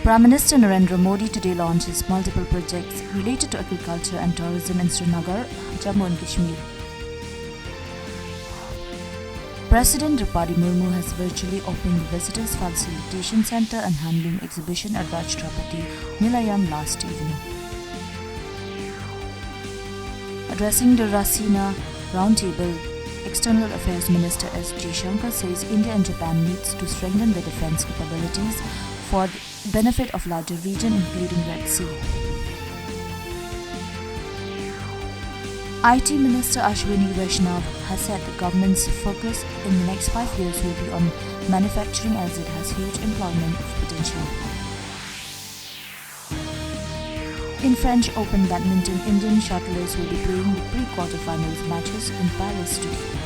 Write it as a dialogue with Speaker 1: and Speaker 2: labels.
Speaker 1: Prime Minister Narendra Modi today launches multiple projects related to agriculture and tourism in Srinagar, Jammu and Kashmir. President Draupadi Murmu has virtually opened the Visitors Facilitation Centre and Handloom Exhibition at Rashtrapati Nilayam last evening. Addressing the Rasina Roundtable, External Affairs Minister S. Shankar says India and Japan needs to strengthen their defence capabilities for the benefit of larger region including Red Sea. IT Minister Ashwini Vaishnav has said the government's focus in the next 5 years will be on manufacturing as it has huge employment potential. In French Open badminton, Indian shuttlers will be playing the pre-quarterfinals matches in Paris today.